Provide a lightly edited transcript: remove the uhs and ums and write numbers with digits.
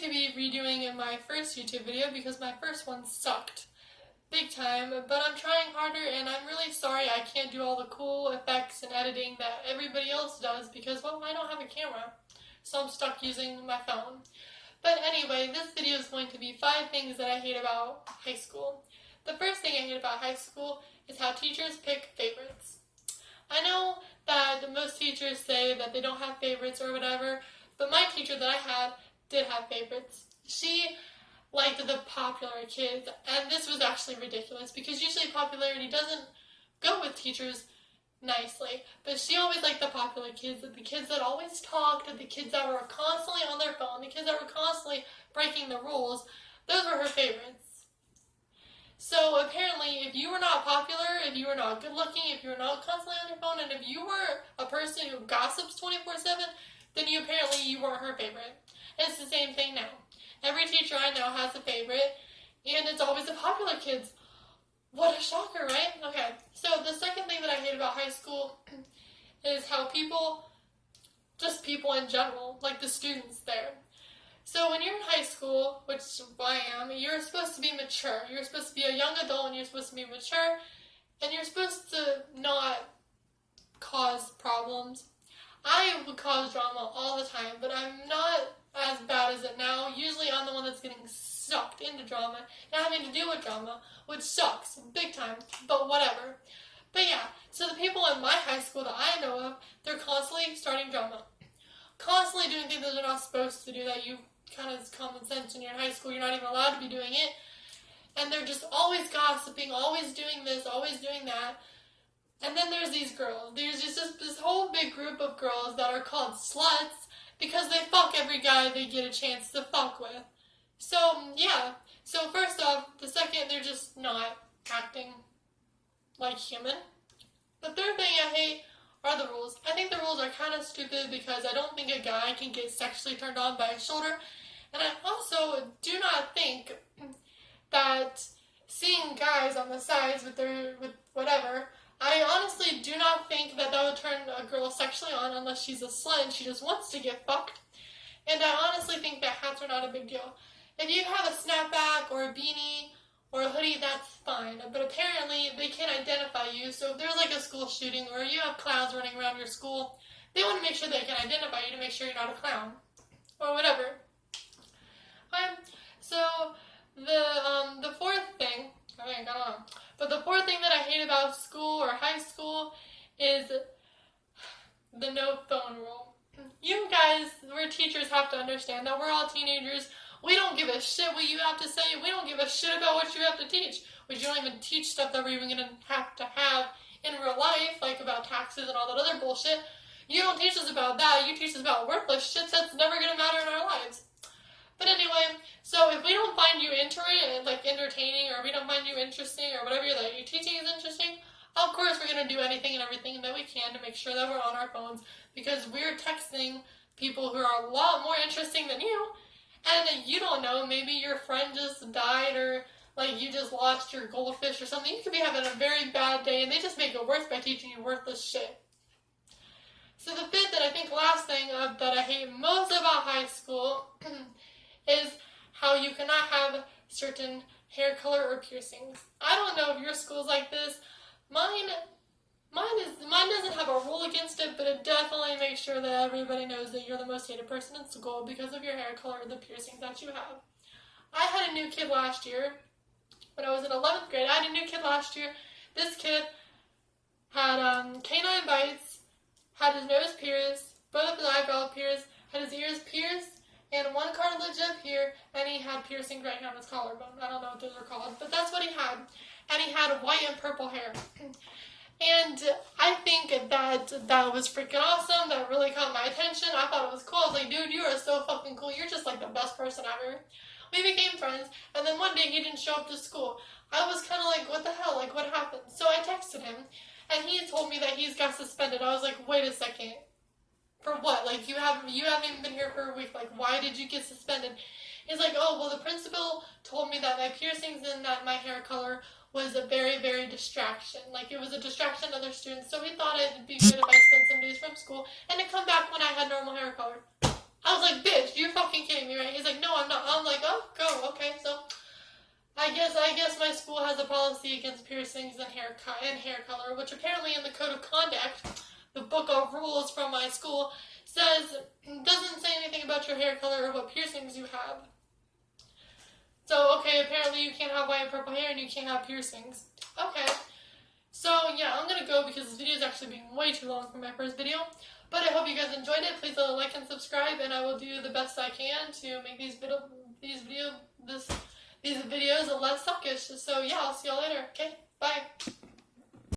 to be redoing my first YouTube video because my first one sucked big time, but I'm trying harder and I'm really sorry I can't do all the cool effects and editing that everybody else does because, well, I don't have a camera, so I'm stuck using my phone. But anyway, this video is going to be 5 things that I hate about high school. The first thing I hate about high school is how teachers pick favorites. I know that most teachers say that they don't have favorites or whatever, but my teacher that I had did have favorites. She liked the popular kids, and this was actually ridiculous because usually popularity doesn't go with teachers nicely, but she always liked the popular kids, the kids that always talked, the kids that were constantly on their phone, the kids that were constantly breaking the rules. Those were her favorites. So apparently, if you were not popular, if you were not good looking, if you were not constantly on your phone, and if you were a person who gossips 24/7, then you weren't her favorite. And it's the same thing now. Every teacher I know has a favorite, and it's always the popular kids. What a shocker, right? Okay, so the second thing that I hate about high school is how people in general, like the students there. So when you're in high school, which I am, you're supposed to be mature. You're supposed to be a young adult and you're supposed to be mature, and you're supposed to not cause problems. I would cause drama all the time, but I'm not as bad as it now. Usually I'm the one that's getting sucked into drama and having to deal with drama, which sucks big time, but whatever. But yeah, so the people in my high school that I know of, they're constantly starting drama. Constantly doing things that they're not supposed to do, that you kind of common sense when you're in high school, you're not even allowed to be doing it. And they're just always gossiping, always doing this, always doing that. And then there's these girls. There's just this whole big group of girls that are called sluts because they fuck every guy they get a chance to fuck with. So, yeah. So first off, the second, they're just not acting like human. The third thing I hate are the rules. I think the rules are kind of stupid because I don't think a guy can get sexually turned on by a shoulder. And I also do not think that seeing guys on the sides with whatever, I honestly do not think that would turn a girl sexually on unless she's a slut and she just wants to get fucked. And I honestly think that hats are not a big deal. If you have a snapback or a beanie or a hoodie, that's fine. But apparently they can't identify you, so if there's like a school shooting or you have clowns running around your school, they want to make sure they can identify you to make sure you're not a clown. Or whatever. So the fourth thing, I don't know. But the fourth thing that I hate about school or high school is the no phone rule. You guys, we're teachers, have to understand that we're all teenagers. We don't give a shit what you have to say. We don't give a shit about what you have to teach. We don't even teach stuff that we're even going to have in real life, like about taxes and all that other bullshit. You don't teach us about that. You teach us about worthless shit that's never going to matter in our lives. But anyway, so if we don't find you entertaining, or we don't find you interesting, or whatever that you're teaching is interesting, of course we're going to do anything and everything that we can to make sure that we're on our phones, because we're texting people who are a lot more interesting than you, and you don't know, maybe your friend just died, or like you just lost your goldfish or something. You could be having a very bad day, and they just make it worse by teaching you worthless shit. So the fifth and I think last thing that I hate most about high school is how you cannot have certain hair color or piercings. I don't know if your school's like this. Mine doesn't have a rule against it, but it definitely makes sure that everybody knows that you're the most hated person in school because of your hair color or the piercings that you have. I had a new kid last year. When I was in 11th grade, I had a new kid last year. This kid had canine bites, had his nose pierced, both of his eyebrows pierced, had his ears pierced, and one cartilage up here, and he had piercings right here on his collarbone. I don't know what those are called, but that's what he had. And he had white and purple hair. And I think that was freaking awesome. That really caught my attention. I thought it was cool. I was like, dude, you are so fucking cool. You're just like the best person ever. We became friends, and then one day he didn't show up to school. I was kind of like, what the hell? Like, what happened? So I texted him, and he told me that he's got suspended. I was like, wait a second. For what? Like, you haven't even been here for a week. Like, why did you get suspended? He's like, oh, well, the principal told me that my piercings and that my hair color was a very, very distraction. Like, it was a distraction to other students, so he thought it'd be good if I spent some days from school and then come back when I had normal hair color. I was like, bitch, you're fucking kidding me, right? He's like, no, I'm not. I guess my school has a policy against piercings and hair color, which apparently in the code of conduct, the book of rules from my school, doesn't say anything about your hair color or what piercings you have. So, okay, apparently you can't have white and purple hair and you can't have piercings. Okay. So, yeah, I'm gonna go because this video is actually being way too long for my first video. But I hope you guys enjoyed it. Please like and subscribe, and I will do the best I can to make these videos less suckish. So, yeah, I'll see y'all later. Okay, bye.